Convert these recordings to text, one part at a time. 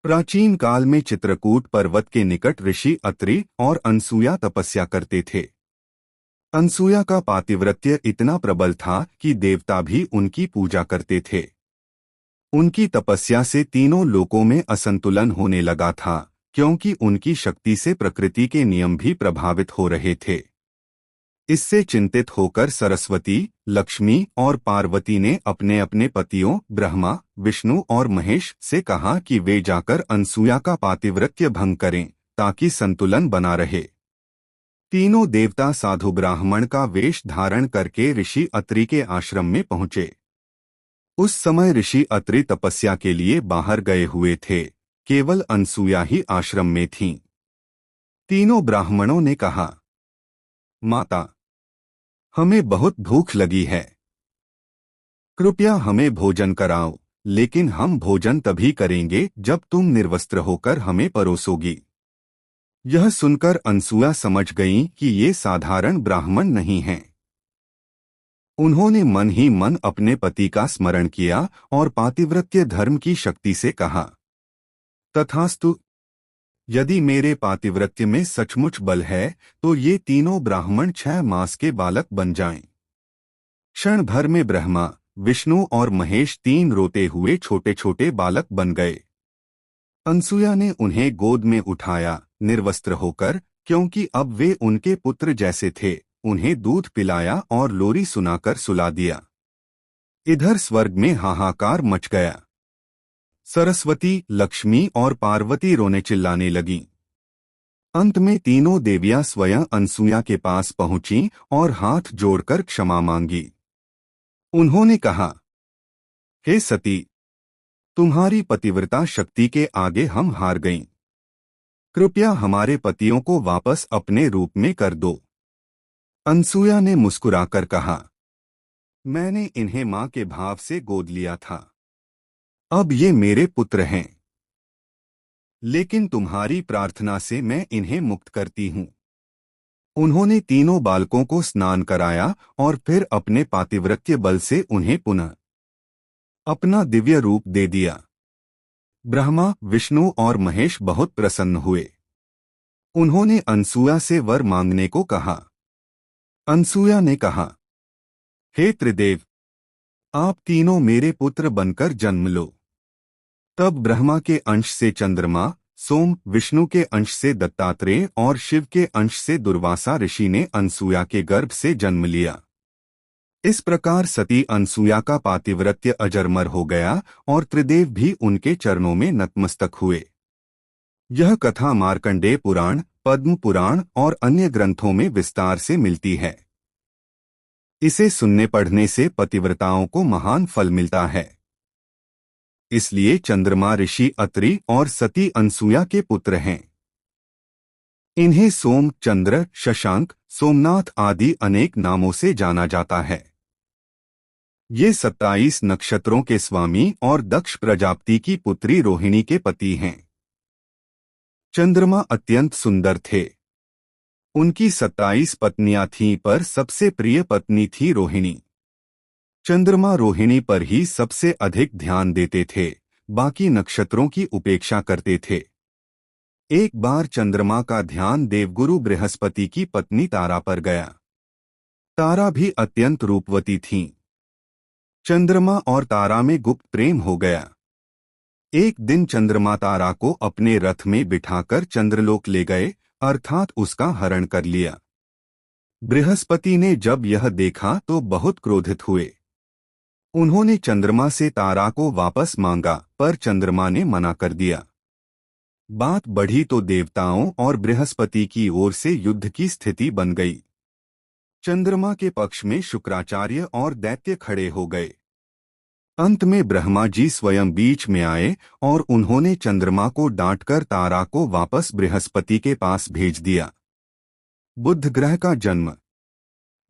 प्राचीन काल में चित्रकूट पर्वत के निकट ऋषि अत्रि और अनसुया तपस्या करते थे। अनसुया का पातिव्रत्य इतना प्रबल था कि देवता भी उनकी पूजा करते थे। उनकी तपस्या से तीनों लोकों में असंतुलन होने लगा था, क्योंकि उनकी शक्ति से प्रकृति के नियम भी प्रभावित हो रहे थे। इससे चिंतित होकर सरस्वती, लक्ष्मी और पार्वती ने अपने अपने पतियों ब्रह्मा, विष्णु और महेश से कहा कि वे जाकर अनसुया का पातिव्रत्य भंग करें, ताकि संतुलन बना रहे। तीनों देवता साधु ब्राह्मण का वेश धारण करके ऋषि अत्रि के आश्रम में पहुंचे। उस समय ऋषि अत्रि तपस्या के लिए बाहर गए हुए थे, केवल अनसुया ही आश्रम में थीं। तीनों ब्राह्मणों ने कहा, माता, हमें बहुत भूख लगी है, कृपया हमें भोजन कराओ, लेकिन हम भोजन तभी करेंगे जब तुम निर्वस्त्र होकर हमें परोसोगी। यह सुनकर अनसुया समझ गईं कि ये साधारण ब्राह्मण नहीं हैं। उन्होंने मन ही मन अपने पति का स्मरण किया और पातिव्रत्य धर्म की शक्ति से कहा, तथास्तु, यदि मेरे पातिव्रत्य में सचमुच बल है तो ये तीनों ब्राह्मण 6 मास के बालक बन जाएं। क्षण भर में ब्रह्मा, विष्णु और महेश 3 रोते हुए छोटे छोटे बालक बन गए। अनसुया ने उन्हें गोद में उठाया, निर्वस्त्र होकर, क्योंकि अब वे उनके पुत्र जैसे थे, उन्हें दूध पिलाया और लोरी सुनाकर सुला दिया। इधर स्वर्ग में हाहाकार मच गया। सरस्वती, लक्ष्मी और पार्वती रोने चिल्लाने लगीं। अंत में तीनों देवियां स्वयं अनसुया के पास पहुंचीं और हाथ जोड़कर क्षमा मांगी। उन्होंने कहा, हे सती, तुम्हारी पतिव्रता शक्ति के आगे हम हार गईं। कृपया हमारे पतियों को वापस अपने रूप में कर दो। अनसुया ने मुस्कुराकर कहा, मैंने इन्हें मां के भाव से गोद लिया था, अब ये मेरे पुत्र हैं। लेकिन तुम्हारी प्रार्थना से मैं इन्हें मुक्त करती हूं। उन्होंने तीनों बालकों को स्नान कराया और फिर अपने पातिव्रत्य बल से उन्हें पुनः अपना दिव्य रूप दे दिया। ब्रह्मा, विष्णु और महेश बहुत प्रसन्न हुए। उन्होंने अनसुया से वर मांगने को कहा। अनसुया ने कहा, हे त्रिदेव, आप तीनों मेरे पुत्र बनकर जन्म लो। तब ब्रह्मा के अंश से चंद्रमा, सोम, विष्णु के अंश से दत्तात्रेय और शिव के अंश से दुर्वासा ऋषि ने अनसुया के गर्भ से जन्म लिया। इस प्रकार सती अनसुया का पातिव्रत्य अजरमर हो गया और त्रिदेव भी उनके चरणों में नतमस्तक हुए। यह कथा मार्कंडेय पुराण, पद्म पुराण और अन्य ग्रंथों में विस्तार से मिलती है। इसे सुनने पढ़ने से पतिव्रताओं को महान फल मिलता है। इसलिए चंद्रमा ऋषि अत्रि और सती अनसुया के पुत्र हैं। इन्हें सोम, चंद्र, शशांक, सोमनाथ आदि अनेक नामों से जाना जाता है। ये 27 नक्षत्रों के स्वामी और दक्ष प्रजापति की पुत्री रोहिणी के पति हैं। चंद्रमा अत्यंत सुंदर थे। उनकी 27 पत्नियां थीं, पर सबसे प्रिय पत्नी थी रोहिणी। चंद्रमा रोहिणी पर ही सबसे अधिक ध्यान देते थे, बाकी नक्षत्रों की उपेक्षा करते थे। एक बार चंद्रमा का ध्यान देवगुरु बृहस्पति की पत्नी तारा पर गया। तारा भी अत्यंत रूपवती थीं। चंद्रमा और तारा में गुप्त प्रेम हो गया। एक दिन चंद्रमा तारा को अपने रथ में बिठाकर चंद्रलोक ले गए, अर्थात उसका हरण कर लिया। बृहस्पति ने जब यह देखा तो बहुत क्रोधित हुए। उन्होंने चंद्रमा से तारा को वापस मांगा, पर चंद्रमा ने मना कर दिया। बात बढ़ी तो देवताओं और बृहस्पति की ओर से युद्ध की स्थिति बन गई। चंद्रमा के पक्ष में शुक्राचार्य और दैत्य खड़े हो गए। अंत में ब्रह्मा जी स्वयं बीच में आए और उन्होंने चंद्रमा को डांटकर तारा को वापस बृहस्पति के पास भेज दिया। बुध ग्रह का जन्म।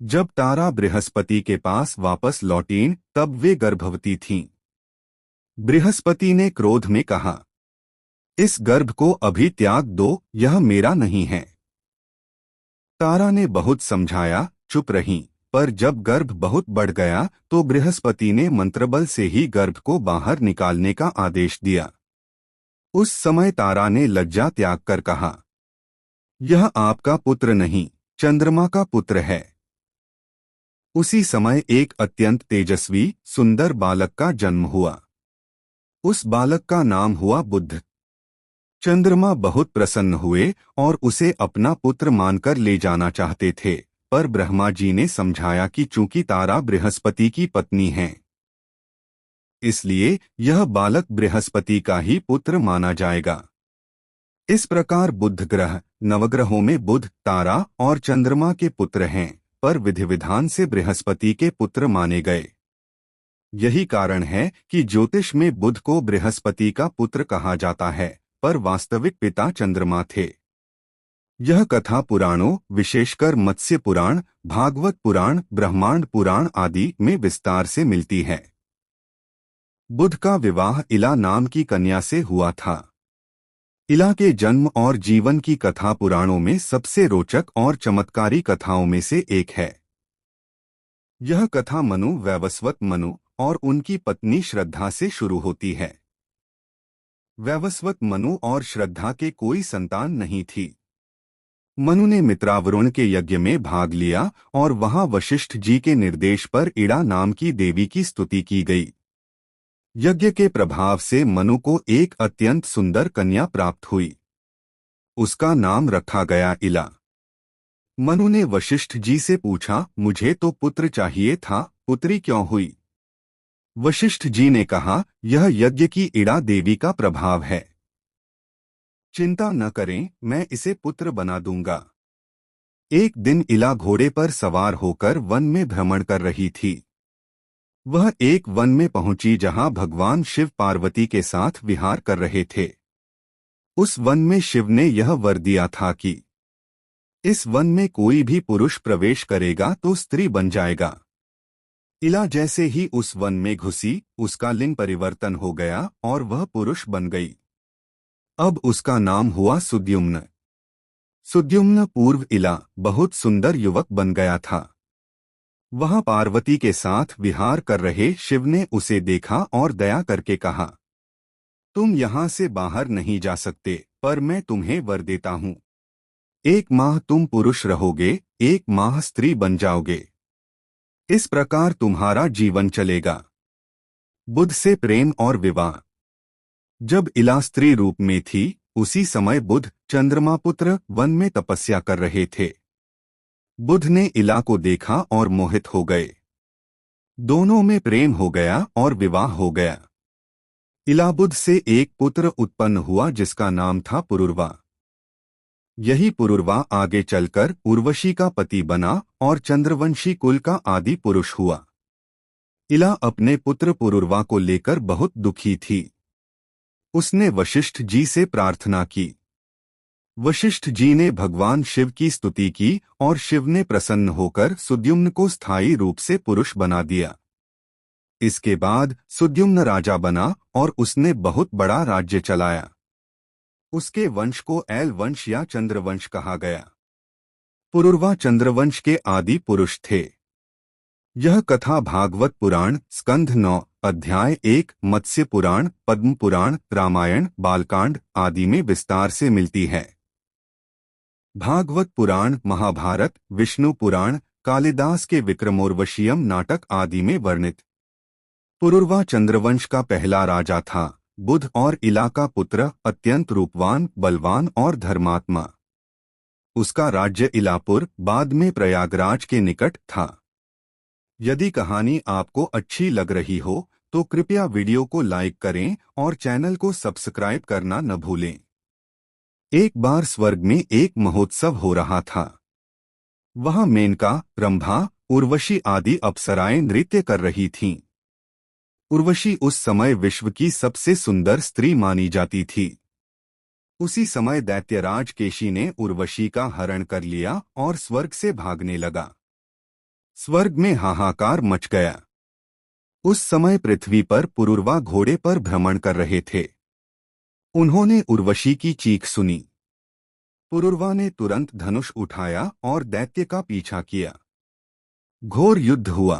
जब तारा बृहस्पति के पास वापस लौटीं, तब वे गर्भवती थीं। बृहस्पति ने क्रोध में कहा, इस गर्भ को अभी त्याग दो, यह मेरा नहीं है। तारा ने बहुत समझाया, चुप रहीं, पर जब गर्भ बहुत बढ़ गया तो बृहस्पति ने मंत्रबल से ही गर्भ को बाहर निकालने का आदेश दिया। उस समय तारा ने लज्जा त्याग कर कहा, यह आपका पुत्र नहीं, चंद्रमा का पुत्र है। उसी समय एक अत्यंत तेजस्वी सुंदर बालक का जन्म हुआ। उस बालक का नाम हुआ बुध। चंद्रमा बहुत प्रसन्न हुए और उसे अपना पुत्र मानकर ले जाना चाहते थे, पर ब्रह्मा जी ने समझाया कि चूंकि तारा बृहस्पति की पत्नी है, इसलिए यह बालक बृहस्पति का ही पुत्र माना जाएगा। इस प्रकार बुध ग्रह नवग्रहों में बुध, तारा और चंद्रमा के पुत्र हैं, पर विधि विधान से बृहस्पति के पुत्र माने गए। यही कारण है कि ज्योतिष में बुध को बृहस्पति का पुत्र कहा जाता है, पर वास्तविक पिता चंद्रमा थे। यह कथा पुराणों, विशेषकर मत्स्य पुराण, भागवत पुराण, ब्रह्मांड पुराण आदि में विस्तार से मिलती है। बुध का विवाह इला नाम की कन्या से हुआ था। इला के जन्म और जीवन की कथा पुराणों में सबसे रोचक और चमत्कारी कथाओं में से एक है। यह कथा मनु, वैवस्वत मनु और उनकी पत्नी श्रद्धा से शुरू होती है। वैवस्वत मनु और श्रद्धा के कोई संतान नहीं थी। मनु ने मित्रावरुण के यज्ञ में भाग लिया और वहां वशिष्ठ जी के निर्देश पर इड़ा नाम की देवी की स्तुति की गई। यज्ञ के प्रभाव से मनु को एक अत्यंत सुंदर कन्या प्राप्त हुई। उसका नाम रखा गया इला। मनु ने वशिष्ठ जी से पूछा, मुझे तो पुत्र चाहिए था, पुत्री क्यों हुई? वशिष्ठ जी ने कहा, यह यज्ञ की इड़ा देवी का प्रभाव है। चिंता न करें, मैं इसे पुत्र बना दूंगा। एक दिन इला घोड़े पर सवार होकर वन में भ्रमण कर रही थी। वह एक वन में पहुंची जहां भगवान शिव पार्वती के साथ विहार कर रहे थे। उस वन में शिव ने यह वर दिया था कि इस वन में कोई भी पुरुष प्रवेश करेगा तो स्त्री बन जाएगा। इला जैसे ही उस वन में घुसी, उसका लिंग परिवर्तन हो गया और वह पुरुष बन गई। अब उसका नाम हुआ सुद्युम्न। सुद्युम्न पूर्व इला बहुत सुंदर युवक बन गया था। वहां पार्वती के साथ विहार कर रहे शिव ने उसे देखा और दया करके कहा, तुम यहां से बाहर नहीं जा सकते, पर मैं तुम्हें वर देता हूं। 1 माह तुम पुरुष रहोगे, 1 माह स्त्री बन जाओगे। इस प्रकार तुम्हारा जीवन चलेगा। बुध से प्रेम और विवाह। जब इला स्त्री रूप में थी, उसी समय बुध, चंद्रमा पुत्र, वन में तपस्या कर रहे थे। बुध ने इला को देखा और मोहित हो गए। दोनों में प्रेम हो गया और विवाह हो गया। इला बुध से एक पुत्र उत्पन्न हुआ जिसका नाम था पुरुरवा। यही पुरुरवा आगे चलकर उर्वशी का पति बना और चंद्रवंशी कुल का आदि पुरुष हुआ। इला अपने पुत्र पुरुरवा को लेकर बहुत दुखी थी। उसने वशिष्ठ जी से प्रार्थना की। वशिष्ठ जी ने भगवान शिव की स्तुति की और शिव ने प्रसन्न होकर सुद्युम्न को स्थायी रूप से पुरुष बना दिया। इसके बाद सुद्युम्न राजा बना और उसने बहुत बड़ा राज्य चलाया। उसके वंश को ऐल वंश या चंद्रवंश कहा गया। पुरुरवा चंद्रवंश के आदि पुरुष थे। यह कथा भागवत पुराण स्कंध 9 अध्याय 1, मत्स्य पुराण, पद्म पुराण, रामायण, बालकांड आदि में विस्तार से मिलती है। भागवत पुराण, महाभारत, विष्णु पुराण, कालिदास के विक्रमोर्वशीयम नाटक आदि में वर्णित। पुरुरवा चंद्रवंश का पहला राजा था। बुध और इला का पुत्र, अत्यंत रूपवान, बलवान और धर्मात्मा। उसका राज्य इलापुर, बाद में प्रयागराज के निकट था। यदि कहानी आपको अच्छी लग रही हो तो कृपया वीडियो को लाइक करें और चैनल को सब्सक्राइब करना न भूलें। एक बार स्वर्ग में एक महोत्सव हो रहा था। वहां मेनका, रंभा, उर्वशी आदि अप्सराएं नृत्य कर रही थीं। उर्वशी उस समय विश्व की सबसे सुंदर स्त्री मानी जाती थी। उसी समय दैत्यराज केशी ने उर्वशी का हरण कर लिया और स्वर्ग से भागने लगा। स्वर्ग में हाहाकार मच गया। उस समय पृथ्वी पर पुरुरवा घोड़े पर भ्रमण कर रहे थे। उन्होंने उर्वशी की चीख सुनी। पुरुरवा ने तुरंत धनुष उठाया और दैत्य का पीछा किया। घोर युद्ध हुआ।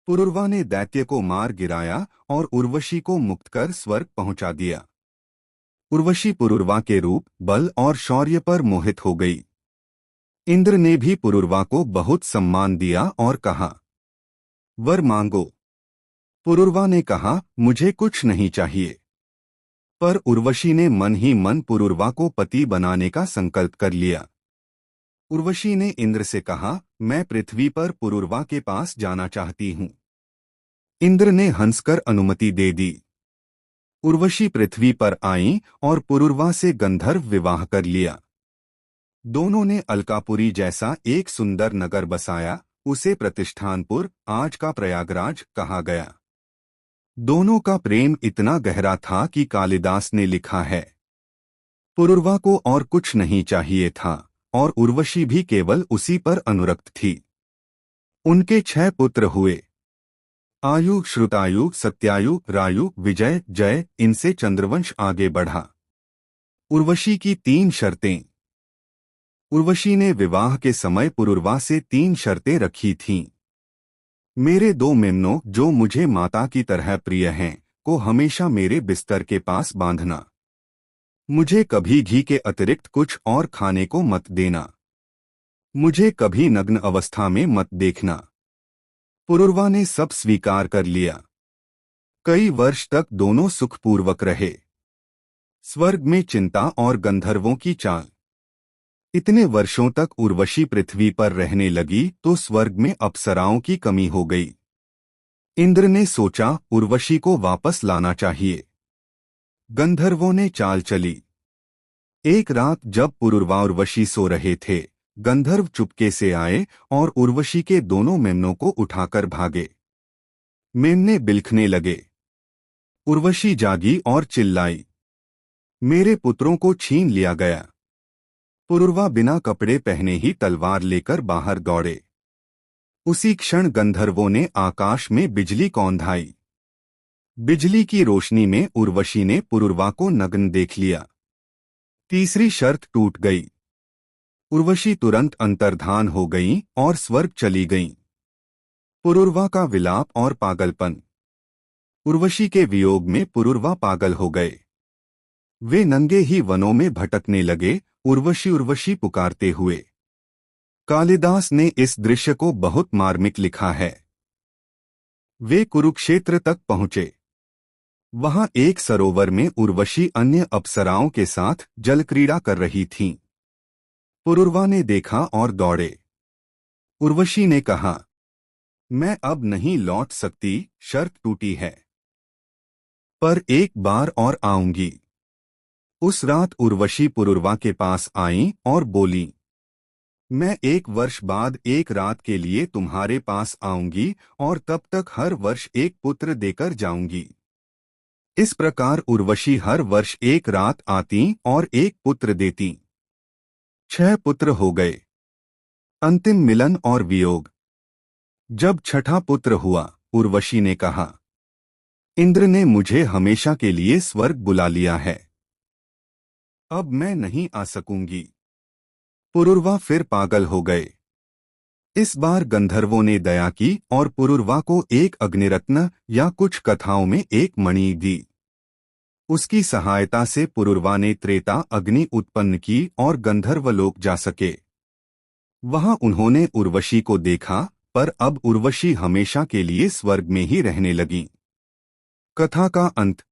पुरुरवा ने दैत्य को मार गिराया और उर्वशी को मुक्त कर स्वर्ग पहुंचा दिया। उर्वशी पुरुरवा के रूप, बल और शौर्य पर मोहित हो गई। इंद्र ने भी पुरुरवा को बहुत सम्मान दिया और कहा, वर मांगो। पुरुरवा ने कहा, मुझे कुछ नहीं चाहिए। पर उर्वशी ने मन ही मन पुरुरवा को पति बनाने का संकल्प कर लिया। उर्वशी ने इंद्र से कहा, मैं पृथ्वी पर पुरुरवा के पास जाना चाहती हूँ। इंद्र ने हंसकर अनुमति दे दी। उर्वशी पृथ्वी पर आईं और पुरुरवा से गंधर्व विवाह कर लिया। दोनों ने अलकापुरी जैसा एक सुंदर नगर बसाया, उसे प्रतिष्ठानपुर, आज का प्रयागराज, कहा गया। दोनों का प्रेम इतना गहरा था कि कालिदास ने लिखा है, पुरुरवा को और कुछ नहीं चाहिए था और उर्वशी भी केवल उसी पर अनुरक्त थी। उनके 6 पुत्र हुए, आयु, श्रुतायु, सत्यायु, रायु, विजय, जय। इनसे चंद्रवंश आगे बढ़ा। उर्वशी की 3 शर्तें। उर्वशी ने विवाह के समय पुरुरवा से 3 शर्तें रखी थीं। मेरे 2 मेमनों, जो मुझे माता की तरह प्रिय हैं, को हमेशा मेरे बिस्तर के पास बांधना। मुझे कभी घी के अतिरिक्त कुछ और खाने को मत देना। मुझे कभी नग्न अवस्था में मत देखना। पुरुरवा ने सब स्वीकार कर लिया। कई वर्ष तक दोनों सुखपूर्वक रहे। स्वर्ग में चिंता और गंधर्वों की चाल। इतने वर्षों तक उर्वशी पृथ्वी पर रहने लगी तो स्वर्ग में अप्सराओं की कमी हो गई। इंद्र ने सोचा, उर्वशी को वापस लाना चाहिए। गंधर्वों ने चाल चली। एक रात जब पुरुरवा उर्वशी सो रहे थे, गंधर्व चुपके से आए और उर्वशी के दोनों मेमनों को उठाकर भागे। मेमने बिलखने लगे। उर्वशी जागी और चिल्लाई, मेरे पुत्रों को छीन लिया गया। पुरुरवा बिना कपड़े पहने ही तलवार लेकर बाहर दौड़े। उसी क्षण गंधर्वों ने आकाश में बिजली कौंधाई। बिजली की रोशनी में उर्वशी ने पुरुरवा को नग्न देख लिया। तीसरी शर्त टूट गई। उर्वशी तुरंत अंतर्धान हो गईं और स्वर्ग चली गईं। पुरुरवा का विलाप और पागलपन। उर्वशी के वियोग में पुरुरवा पागल हो गए। वे नंगे ही वनों में भटकने लगे, उर्वशी उर्वशी पुकारते हुए। कालिदास ने इस दृश्य को बहुत मार्मिक लिखा है। वे कुरुक्षेत्र तक पहुंचे। वहां एक सरोवर में उर्वशी अन्य अप्सराओं के साथ जलक्रीड़ा कर रही थीं। पुरुरवा ने देखा और दौड़े। उर्वशी ने कहा, मैं अब नहीं लौट सकती, शर्त टूटी है। पर एक बार और आऊंगी। उस रात उर्वशी पुरुरवा के पास आईं और बोली, मैं 1 वर्ष बाद एक रात के लिए तुम्हारे पास आऊंगी और तब तक हर वर्ष एक पुत्र देकर जाऊंगी। इस प्रकार उर्वशी हर वर्ष एक रात आती और एक पुत्र देती। 6 पुत्र हो गए। अंतिम मिलन और वियोग। जब 6ठा पुत्र हुआ, उर्वशी ने कहा, इंद्र ने मुझे हमेशा के लिए स्वर्ग बुला लिया है। अब मैं नहीं आ सकूंगी। पुरुरवा फिर पागल हो गए। इस बार गंधर्वों ने दया की और पुरुरवा को एक अग्निरत्न या कुछ कथाओं में एक मणि दी। उसकी सहायता से पुरुरवा ने त्रेता अग्नि उत्पन्न की और गंधर्वलोक जा सके। वहां उन्होंने उर्वशी को देखा, पर अब उर्वशी हमेशा के लिए स्वर्ग में ही रहने लगी। कथा का अंत।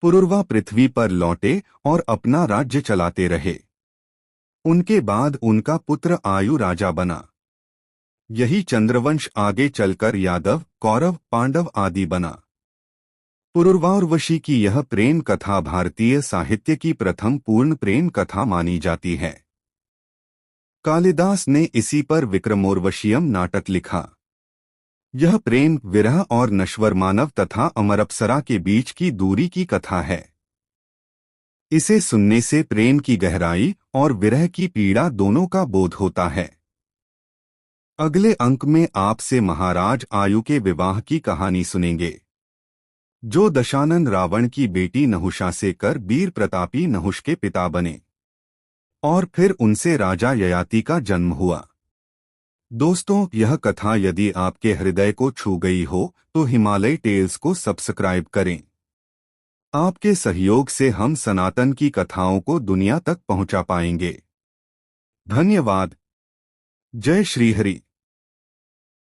पुरुरवा पृथ्वी पर लौटे और अपना राज्य चलाते रहे। उनके बाद उनका पुत्र आयु राजा बना। यही चंद्रवंश आगे चलकर यादव, कौरव, पांडव आदि बना। पुरुरवा उर्वशी की यह प्रेम कथा भारतीय साहित्य की प्रथम पूर्ण प्रेम कथा मानी जाती है। कालिदास ने इसी पर विक्रमोर्वशीयम नाटक लिखा। यह प्रेम, विरह और नश्वर मानव तथा अमरअप्सरा के बीच की दूरी की कथा है। इसे सुनने से प्रेम की गहराई और विरह की पीड़ा दोनों का बोध होता है। अगले अंक में आपसे महाराज आयु के विवाह की कहानी सुनेंगे, जो दशानन रावण की बेटी नहुषा से कर वीर प्रतापी नहुष के पिता बने और फिर उनसे राजा ययाति का जन्म हुआ। दोस्तों, यह कथा यदि आपके हृदय को छू गई हो तो हिमालय टेल्स को सब्सक्राइब करें। आपके सहयोग से हम सनातन की कथाओं को दुनिया तक पहुंचा पाएंगे। धन्यवाद। जय श्री हरि।